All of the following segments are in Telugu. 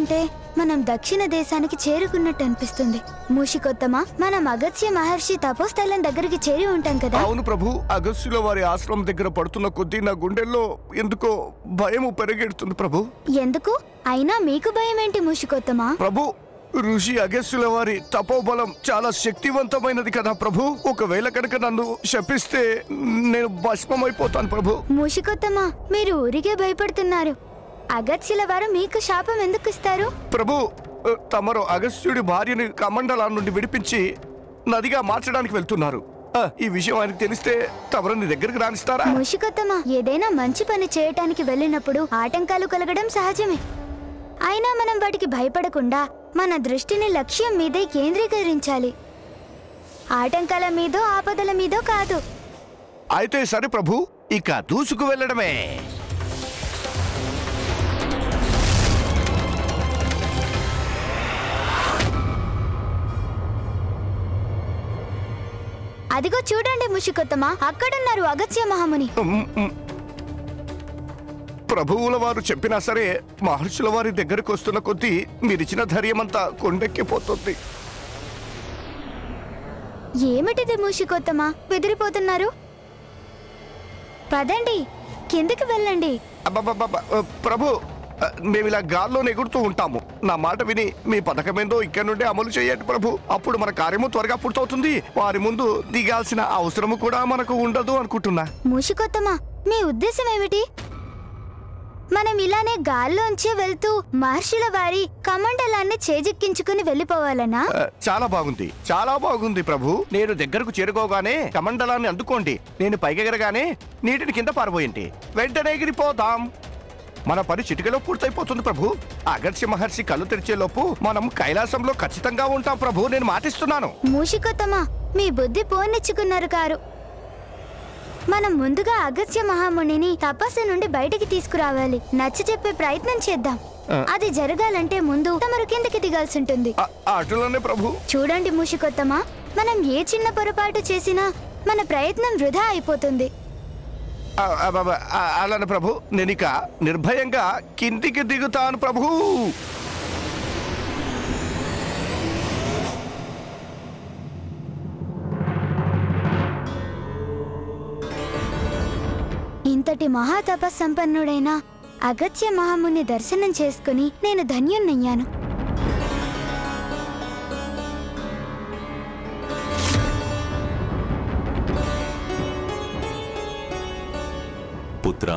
చూస్తుంటే మనం దక్షిణ దేశానికి చేరుకున్నట్టు అనిపిస్తుంది. మూషికోత్తమ, మనం అగస్త్య మహర్షి తపోస్థలం దగ్గరికి చేరి ఉంటాం కదా? అవును ప్రభు. అగస్త్యుల వారి ఆశ్రమం దగ్గర పడుతున్న కొద్దీ నా గుండెల్లో ఎందుకో భయం పెరిగెడుతుంది ప్రభు. ఎందుకు? అయినా మీకు భయం ఏంటి మూషికోత్తమ? ప్రభు, ఋషి అగస్త్యుల వారి తపోబలం చాలా శక్తివంతమైనది కదా ప్రభు. ఒకవేళ కనుక నన్ను శపిస్తే నేను భస్మమైపోతాను ప్రభు. మూషికోత్తమ, మీరు ఊరికే భయపడుతున్నారు. అగస్త్యుల వారు మీకు శాపం ఎందుకు ఇస్తారు? ప్రభు, తమరు అగస్త్యుడి భార్యని కమండలా నుండి విడిపించి నదిగా మార్చడానికి వెళ్తున్నారు. ఈ విషయం ఆయనకు తెలిస్తే తమరుని దగ్గరికి రానిస్తారా? మూషికోత్తమ, ఏదైనా మంచి పని చేయటానికి వెళ్ళినప్పుడు ఆటంకాలు కలగడం సహజమే. అయినా మనం వాటికి భయపడకుండా మన దృష్టిని లక్ష్యం మీదే కేంద్రీకరించాలి. ఆటంకాల మీదో ఆపదల మీదో కాదు. అయితే సరే ప్రభు, ఇక దూసుకు వెళ్ళడమే. అదిగో చూడండి మూషికోత్తమ, అక్కడున్నారు అగస్త్య మహాముని. ప్రభువుల వారు చెప్పినా సరే మహర్షుల వారి దగ్గరకు వస్తున్న కొద్దీ మీరిచ్చిన ధైర్యమంతా కొండెక్కిపోతుంది. ఏమిటిది మూషికోత్తమ, బెదిరిపోతున్నారు? పదండి, కిందకి వెళ్ళండి. ప్రభు, మేమిలా గాల్లో ఎగురుతూ ఉంటాము. నా మాట విని మీ పథకమేందో ఇక్కడ నుండి అమలు చేయండి ప్రభు. అప్పుడు మన కార్యము త్వరగా పూర్తవుతుంది. వారి ముందు దిగాల్సిన అవసరము కూడా మనకు ఉండదు అనుకుంటున్నా. మూషికోత్తమ, మీ ఉద్దేశం ఏమిటి? మనం ఇలానే గాల్లోంచి వెళ్తూ మహర్షుల వారి కమండలాన్ని చేజిక్కించుకుని వెళ్ళిపోవాలనా? చాలా బాగుంది, చాలా బాగుంది ప్రభు. నేను దగ్గరకు చేరుకోగానే కమండలాన్ని అందుకోండి. నేను పైకెగరగానే నీటిని కింద పారబోయింది. వెంటనే ఎగిరిపోదాం. మన పని చిటికలో పూర్తయిపోతుంది ప్రభు. అగస్త్య మహర్షి కళ్ళు తెరిచేలోపు మనం కైలాసంలో ఖచ్చితంగా ఉంటాం ప్రభు. నేను మాటిస్తున్నాను. మూషికోత్తమ, మీ బుద్ధి పోనిచ్చుకున్నారు కారు. మనం ముందుగా అగస్త్య మహామునిని తపస్సు నుండి బయటికి తీసుకురావాలి. నచ్చ చెప్పే ప్రయత్నం చేద్దాం. అది జరగాలంటే ముందు తమరు కిందకి దిగాల్సి ఉంటుంది. అటులోనే ప్రభు. చూడండి మూషికోత్తమ, మనం ఏ చిన్న పొరపాటు చేసినా మన ప్రయత్నం వృధా అయిపోతుంది. అలానే ప్రభు. నేనిక నిర్భయంగా కిందికి దిగుతాను ప్రభు. ఇంతటి మహాతపస్సంపన్నుడైన అగస్త్య మహాముని దర్శనం చేసుకుని నేను ధన్యున్నయ్యాను. పుత్ర,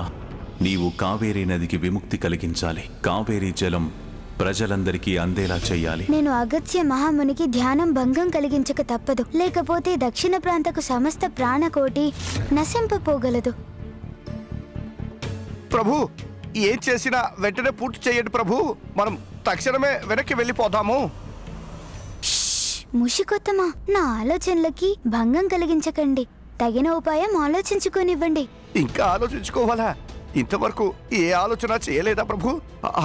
నీవు కావేరీ నదికి విముక్తి కలిగించాలి. కావేరీ జలం ప్రజలందరికీ అందేలా చెయ్యాలి. నేను అగస్త్య మహామునికి ధ్యానం భంగం కలిగించక తప్పదు. లేకపోతే దక్షిణ ప్రాంతకు సమస్త ప్రాణకోటి నశింపపోగలదు. ప్రభు, ఏం చేసినా వెంటనే పూర్తి చేయండి ప్రభు. మనం తక్షణమే వెనక్కి వెళ్ళిపోదాము. మూషికోత్తమ, నా ఆలోచనలకి భంగం కలిగించకండి. తగిన ఉపాయం ఆలోచించుకోనివ్వండి. ఇంకా ఆలోచించుకోవాలా? ఇంతవరకు ఏ ఆలోచన చేయలేదా ప్రభు?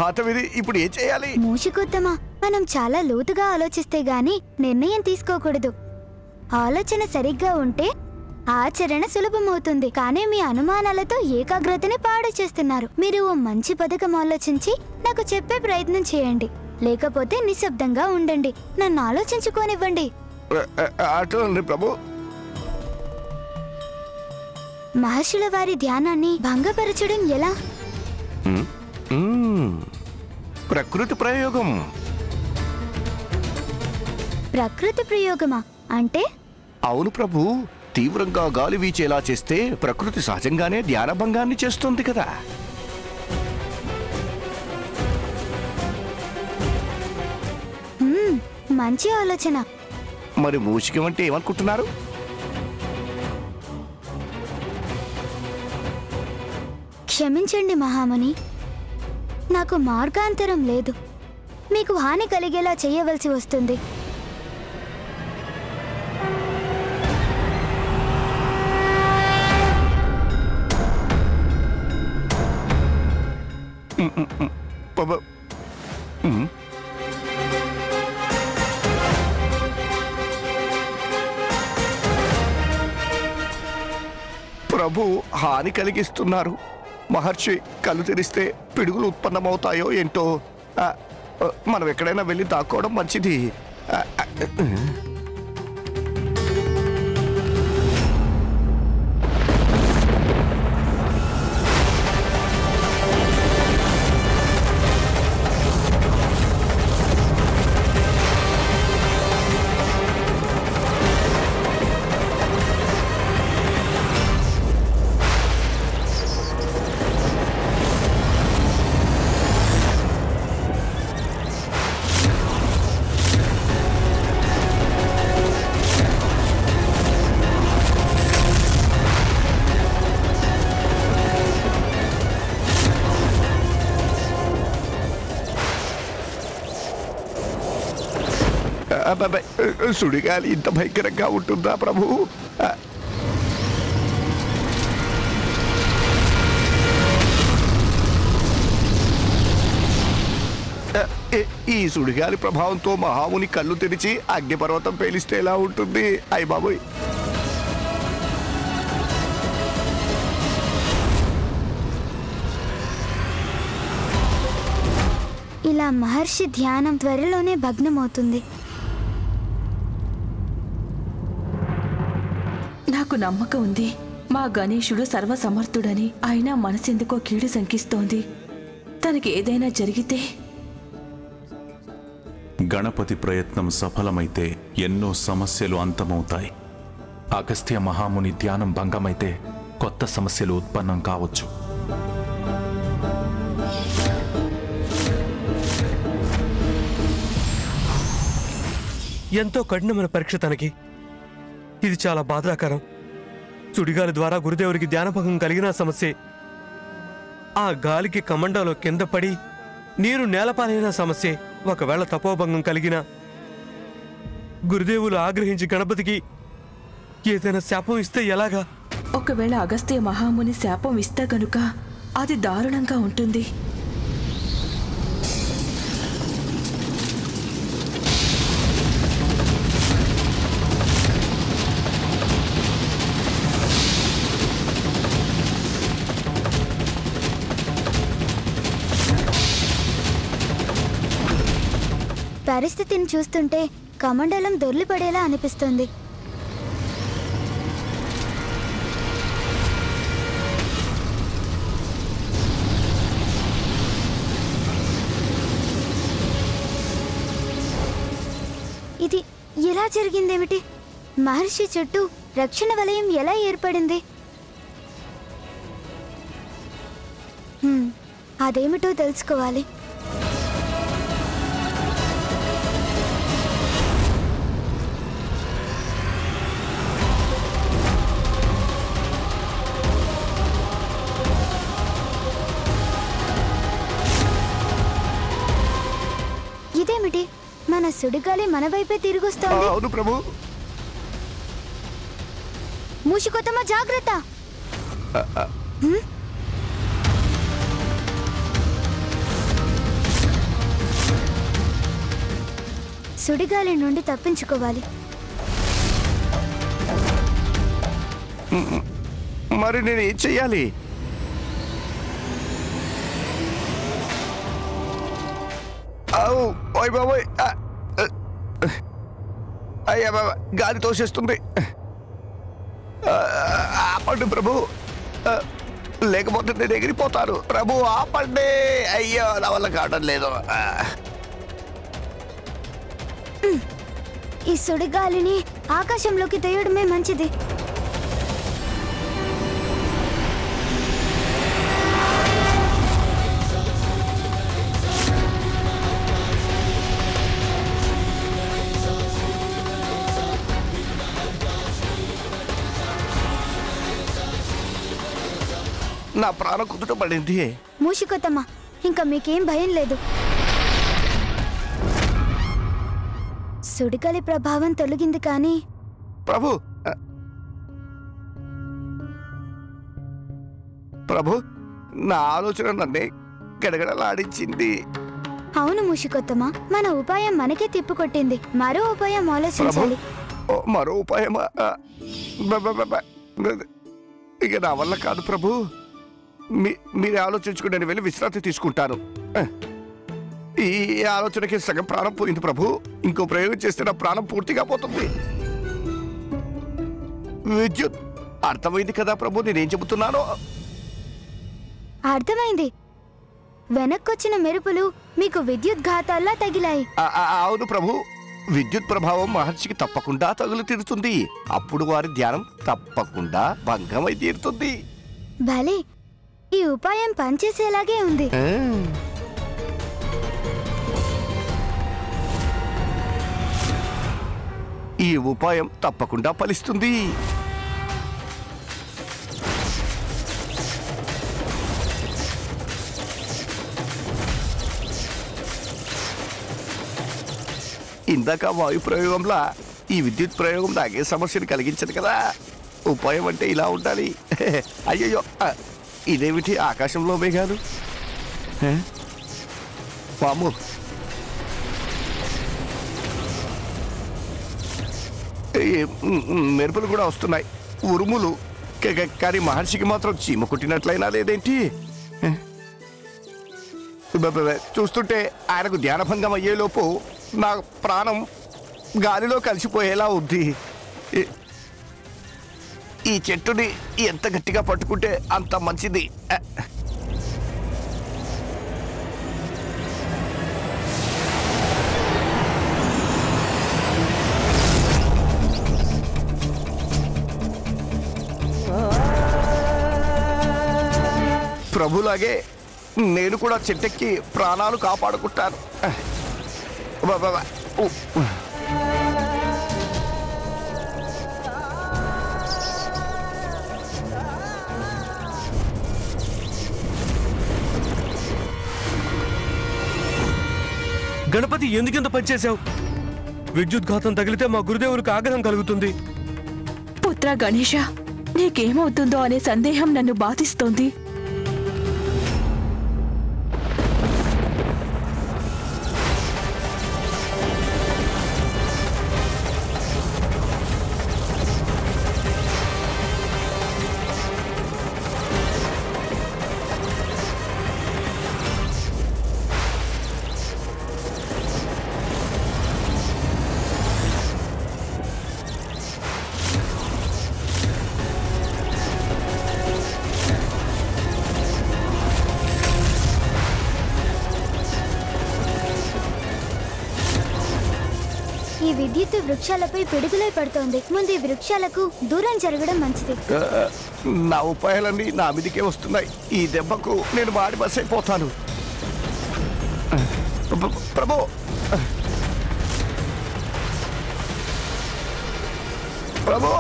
హాతవిధి ఇప్పుడు ఏం చేయాలి? మూషికోత్తమ, మనం చాలా లోతుగా ఆలోచిస్తే గాని నిర్ణయం తీసుకోకూడదు. ఆలోచన సరిగ్గా ఉంటే ఆచరణ సులభమవుతుంది. కానీ మీ అనుమానాలతో ఏకాగ్రతని పాడు చేస్తున్నారు. మీరు ఓ మంచి పథకం ఆలోచించి నాకు చెప్పే ప్రయత్నం చేయండి. లేకపోతే నిశ్శబ్దంగా ఉండండి. నన్ను ఆలోచించుకోనివ్వండి. ప్రభు, మహర్షుల వారి ధ్యానాన్ని భంగపరచడం ఎలా? ప్రకృతి ప్రయోగం. ప్రకృతి ప్రయోగమా అంటే? అవును ప్రభు. తీవ్రంగా గాలి వీచేలా చేస్తే ప్రకృతి సహజంగానే ధ్యాన భంగాన్ని చేస్తుంది కదా. మంచి ఆలోచన. మరి మూషికం అంటే ఏమనుకుంటున్నారు? క్షమించండి మహాముని, నాకు మార్గాంతరం లేదు. మీకు హాని కలిగేలా చేయవలసి వస్తుంది. ప్రభు, హాని కలిగిస్తున్నారు. మహర్షి కళ్ళు తెరిస్తే పిడుగులు ఉత్పన్నమవుతాయో ఏంటో. మనం ఎక్కడైనా వెళ్ళి దాక్కోవడం మంచిది. సుడిగాలి ఇంత భయంకరంగా ఉంటుందా ప్రభు? ఈ సుడిగాలి ప్రభావంతో మహాముని కళ్ళు తెరిచి అగ్నిపర్వతం పేలిస్తే ఎలా ఉంటుంది? అయ్య బాబోయ్! ఇలా మహర్షి ధ్యానం త్వరలోనే భగ్నమవుతుంది. నాకు నమ్మకం ఉంది మా గణేశుడు సర్వసమర్థుడని. అయినా మనసెందుకో కీడు శంకిస్తోంది. తనకి ఏదైనా జరిగితే? గణపతి ప్రయత్నం సఫలమైతే ఎన్నో సమస్యలు అంతమవుతాయి. అగస్త్య మహాముని ధ్యానం భంగమైతే కొత్త సమస్యలు ఉత్పన్నం కావచ్చు. ఎంతో కఠినమైన పరీక్ష తనకి. ఇది చాలా బాధాకరం. సుడిగాలి ద్వారా గురుదేవుడికి ధ్యానభంగం కలిగిన సమస్యే. ఆ గాలికి కమండలో కింద పడి నీరు నేలపాలైన సమస్యే. ఒకవేళ తపోభంగం కలిగిన గురుదేవులు ఆగ్రహించి గణపతికి ఏదైనా శాపం ఇస్తే ఎలాగా? ఒకవేళ అగస్త్య మహాముని శాపం ఇస్తే గనుక అది దారుణంగా ఉంటుంది. పరిస్థితిని చూస్తుంటే కమండలం దొర్లిపడేలా అనిపిస్తుంది. ఇది ఎలా జరిగిందేమిటి? మహర్షి చుట్టూ రక్షణ వలయం ఎలా ఏర్పడింది? అదేమిటో తెలుసుకోవాలి. ఇదేమిటి? మన సుడిగాలి మన వైపే తిరిగొస్తోంది. అవును ప్రభు. మూషికోత్తమ జాగ్రత్త! సుడిగాలి నుండి తప్పించుకోవాలి. మరి నేను ఏం చెయ్యాలి? ఓయ్ బాబోయ్! అయ్యా బాబా, గాలి తోసేస్తుంది. ఆపండి ప్రభు, లేకపోతే నేను ఎగిరిపోతాను. ప్రభు ఆపండి! అయ్యో, నా వల్ల కావడం లేదు. ఈ సుడిగాలిని ఆకాశంలోకి తేయడమే మంచిది. నా ప్రాణం కుదుట పడింది. మూషికోత్తమ, ఇంకా మీకేం భయం లేదు. సుడిగాలి ప్రభావం తొలగింది కానీ ప్రభు ప్రభు నా ఆలోచన నన్నే గడగడలాడించింది. అవును మూషికోత్తమ, మన ఉపాయం మనకే తిప్పుకొట్టింది. మరో ఉపాయం ఆలోచించాలి. మరో ఉపాయమా? ఇక నా వల్ల కాదు ప్రభు. మీరే ఆలోచించుకుని నేను వెళ్ళి విశ్రాంతి తీసుకుంటాను. ఈ ఆలోచనకి సగం ప్రాణం పోయింది ప్రభు. ఇంకో ప్రయోగం చేస్తే నా ప్రాణం పూర్తిగా పోతుంది. విద్యుత్ అర్థమైంది కదా ప్రభు నేనేం చెబుతున్నానో? అర్థమైంది. వెనక్కొచ్చిన మెరుపులు మీకు విద్యుత్ ఘాతాల్లా తగిలాయి. అవును ప్రభు. విద్యుత్ ప్రభావం మహర్షికి తప్పకుండా తగులు తీరుతుంది. అప్పుడు వారి ధ్యానం తప్పకుండా భంగమై తీరుతుంది. భలే, ఈ ఉపాయం పనిచేసేలాగే ఉంది. ఈ ఉపాయం తప్పకుండా ఫలిస్తుంది. ఇందాక వాయు ప్రయోగంలా ఈ విద్యుత్ ప్రయోగం నాకే సమస్యను కలిగించదు కదా. ఉపాయం అంటే ఇలా ఉండాలి. అయ్యయ్యో, ఇదేమిటి ఆకాశంలో మేఘాలు? వాము, మెరుపులు కూడా వస్తున్నాయి, ఉరుములు. కానీ మహర్షికి మాత్రం చీమ కుట్టినట్లయినా లేదేంటి? చూస్తుంటే ఆయనకు ధ్యానభంగం అయ్యేలోపు నా ప్రాణం గాలిలో కలిసిపోయేలా ఉంది. ఈ చెట్టుని ఎంత గట్టిగా పట్టుకుంటే అంత మంచిది. ప్రభులాగే నేను కూడా చెట్టెక్కి ప్రాణాలు కాపాడుకుంటాను. గణపతి ఎందుకింత పనిచేశావు? విద్యుత్ ఘాతం తగిలితే మా గురుదేవులకు ఆగ్రహం కలుగుతుంది. పుత్ర గణేష, నీకేమవుతుందో అనే సందేహం నన్ను బాధిస్తోంది. ఈ విద్యుత్ వృక్షాలపై పిడుగులై పడుతోంది. ముందు ఈ వృక్షాలకు దూరం జరగడం మంచిది. నా ఉపాయాలన్నీ నా మీదికే వస్తున్నాయి. ఈ దెబ్బకు నేను మాడి బస్ అయిపోతాను. ప్రభు, ప్రభు, ప్రభు,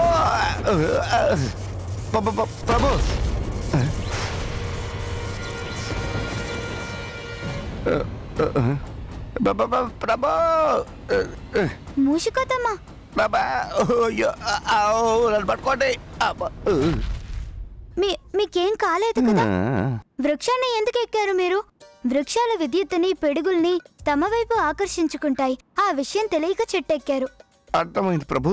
ప్రభు, మూషికోతమ్మా, పట్టుకోండి. మీకేం కాలేదు కదా? వృక్షాన్ని ఎందుకు ఎక్కారు మీరు? వృక్షాల విద్యుత్తుని, పిడుగుల్ని తమ వైపు ఆకర్షించుకుంటాయి. ఆ విషయం తెలియక చెట్టెక్కారు. అర్థమైంది ప్రభు.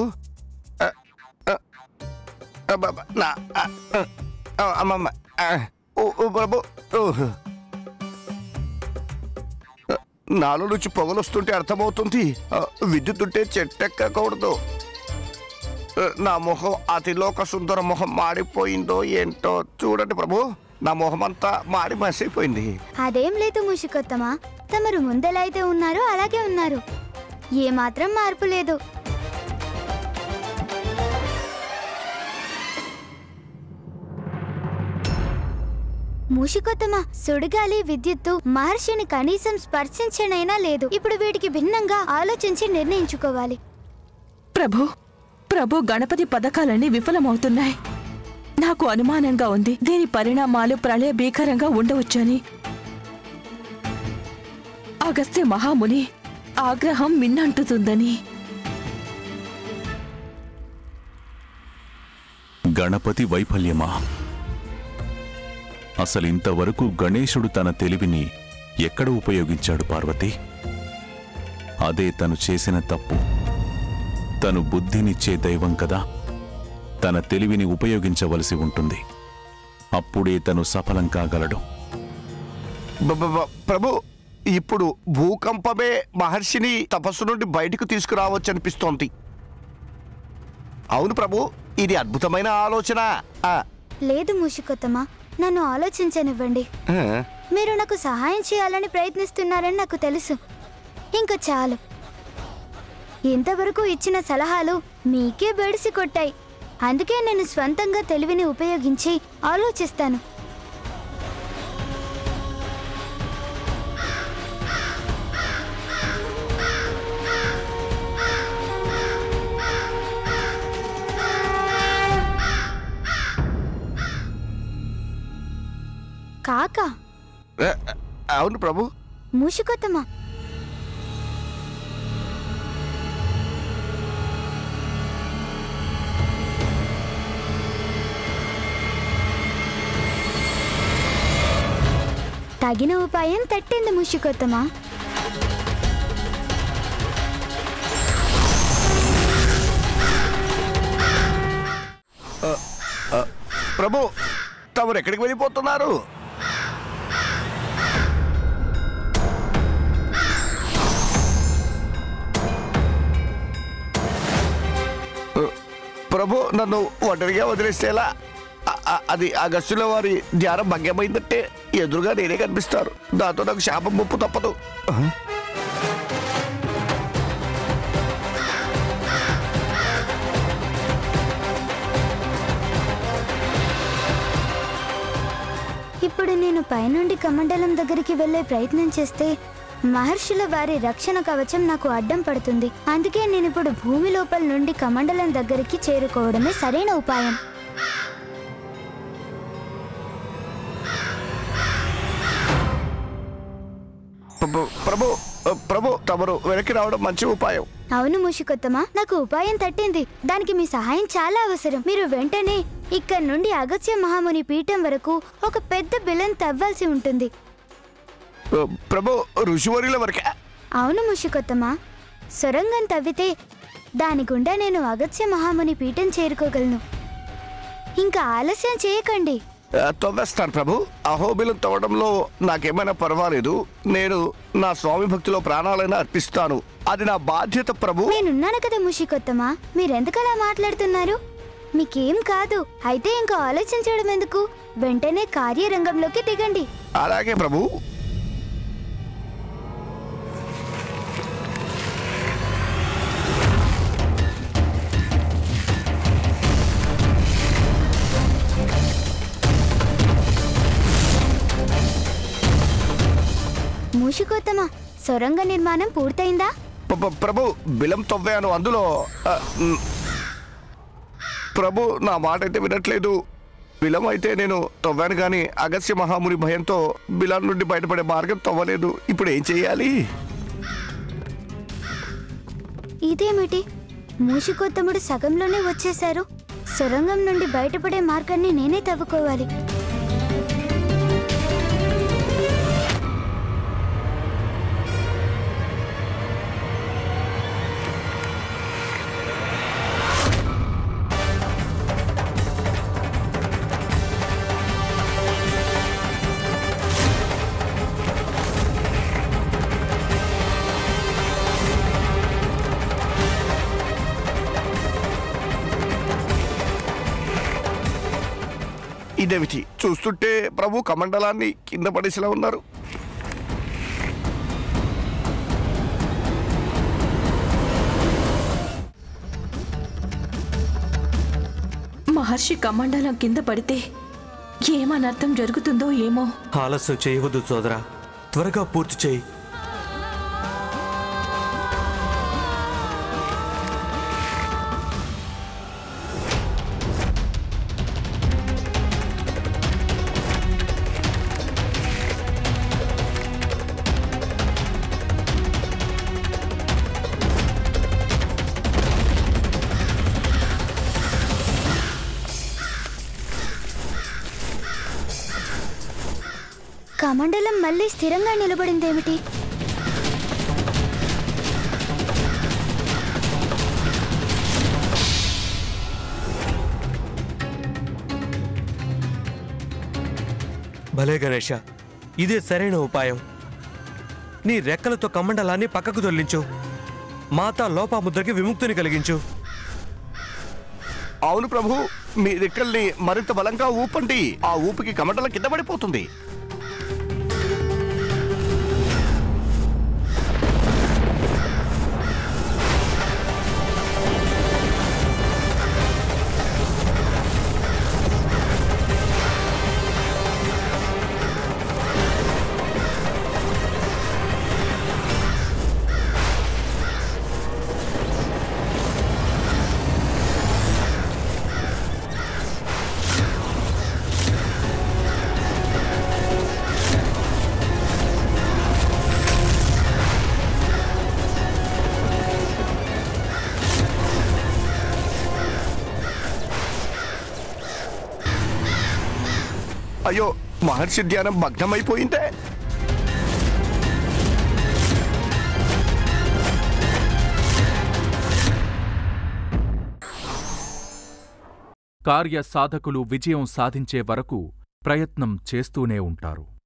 ప్రభు, నాలో నుంచి పొగలొస్తుంటే అర్థమవుతుంది విద్యుత్ ఉంటే చెట్టెక్కకూడదు. నా మొహం అతిలోక సుందర మొహం మాడిపోయిందో ఏంటో చూడండి ప్రభు. నా మొహం అంతా మాడి మసైపోయింది. అదేం లేదు మూషికోత్తమా, తమరు ముందెలా అయితే ఉన్నారో అలాగే ఉన్నారు. ఏమాత్రం మార్పు లేదు. మూషికోత్తమా, సుడిగాలి, విద్యుత్తు మహర్షిని కనీసం స్పర్శించనైనా లేదు. ఇప్పుడు వీటికి భిన్నంగా ఆలోచించి నిర్ణయించుకోవాలి. ప్రభు, గణపతి పథకాలన్నీ విఫలమవుతున్నాయి. నాకు అనుమానంగా ఉంది. దీని పరిణామాలు ప్రళయ భీకరంగా ఉండవచ్చని. అగస్త్య మహాముని ఆగ్రహం మిన్నంటుతుందని. గణపతి వైఫల్యమా? అసలింతవరకు గణేశుడు తన తెలివిని ఎక్కడ ఉపయోగించాడు పార్వతి? అదే తను చేసిన తప్పు. తను బుద్ధినిచ్చే దైవం కదా, తన తెలివిని ఉపయోగించవలసి ఉంటుంది. అప్పుడే తను సఫలం కాగలడు. ప్రభు, ఇప్పుడు భూకంపమే మహర్షిని తపస్సు నుండి బయటకు తీసుకురావచ్చు అనిపిస్తోంది. అవును ప్రభు, ఇది అద్భుతమైన ఆలోచన. లేదు మూషికోత్తమా, నన్ను ఆలోచించనివ్వండి. మీరు నాకు సహాయం చేయాలని ప్రయత్నిస్తున్నారని నాకు తెలుసు. ఇంకా చాలు. ఇంతవరకు ఇచ్చిన సలహాలు మీకే బెడిసి కొట్టాయి. అందుకే నేను స్వంతంగా తెలివిని ఉపయోగించి ఆలోచిస్తాను. కాకా? అవును ప్రభు. మూషికోత్తమా, తగిన ఉపాయం తట్టింది మూషికోత్తమా. ప్రభు, తమరు ఎక్కడికి వెళ్ళిపోతున్నారు? ప్రభు, నన్ను ఒంటరిగా వదిలేస్తేలా? అది అగస్త్యుల వారి ధ్యానం భంగమైందంటే ఎదురుగా నేనే కనిపిస్తారు. దాంతో నాకు శాపం ముప్పు తప్పదు. ఇప్పుడు నేను పైనుండి కమండలం దగ్గరికి వెళ్ళే ప్రయత్నం చేస్తే మహర్షుల వారి రక్షణ కవచం నాకు అడ్డం పడుతుంది. అందుకే నేను ఇప్పుడు భూమి లోపల నుండి కమండలం దగ్గరికి చేరుకోవడమే సరైన ఉపాయం. ప్రభు, ప్రభు, తమరు వెనక్కి రావడం మంచి ఉపాయం. అవును మూషికోత్తమా, నాకు ఉపాయం తట్టింది. దానికి మీ సహాయం చాలా అవసరం. మీరు వెంటనే ఇక్కడ నుండి అగస్త్య మహాముని పీఠం వరకు ఒక పెద్ద బిలం తవ్వాల్సి ఉంటుంది. ప్రభు, ఋషివర్యుల వరకే? అవును మూషికోత్తమా, సొరంగం తవ్వితే దాని గుండా నేను అగస్త్య మహాముని పీఠం చేరుకోగలను. ఇంకా ఆలస్యం చేయకండి. తవ్వేస్తాను ప్రభు. అహోబిలం తవ్వడంలో నాకేమైనా పర్వాలేదు. నేను నా స్వామి భక్తిలో ప్రాణాలైనా అర్పిస్తాను. అది నా బాధ్యత ప్రభు. నేనున్నాను కదా మూషికోత్తమా, మీరెందుకలా మాట్లాడుతున్నారు? మీకేం కాదు. అయితే ఇంకా ఆలోచించడం ఎందుకు? వెంటనే కార్యరంగంలోకి దిగండి. అలాగే ప్రభు. మూషికోత్తమా, సొరంగ నిర్మాణం పూర్తయిందా? ప్రభు, బిలం తవ్వాను. అందులో ప్రభు, నా మాట అయితే వినట్లేదు. బిలం అయితే నేను తవ్వాను, కానీ అగస్త్య మహాముని భయంతో బిలం నుండి బయటపడే మార్గం తవ్వలేదు. ఇప్పుడు ఏం చెయ్యాలి? ఇదేమిటి, మూషికోత్తముడు సగంలోనే వచ్చేశారు. సొరంగం నుండి బయటపడే మార్గాన్ని నేనే తవ్వుకోవాలి. ఇదేమిటి? చూస్తుంటే ప్రభు కమండలాన్ని కింద పడేసిలా ఉన్నారు. మహర్షి కమండలం కింద పడితే ఏమనర్థం జరుగుతుందో ఏమో. ఆలస్యం చేయవద్దు సోదరా, త్వరగా పూర్తి చేయి. కమండలం మళ్ళీ స్థిరంగా నిలబడిందేమిటి? భలే గణేష, ఇదే సరైన ఉపాయం. నీ రెక్కలతో కమండలాన్ని పక్కకు దొర్లించు. మాతా లోపాముద్రకి విముక్తిని కలిగించు. అవును ప్రభు, మీ రెక్కల్ని మరింత బలంగా ఊపండి. ఆ ఊపికి కమండలం కింద పడిపోతుంది. అయ్యో, మహర్షి ధ్యానం భగ్నమైపోయిందే. కార్య సాధకులు విజయం సాధించే వరకు ప్రయత్నం చేస్తూనే ఉంటారు.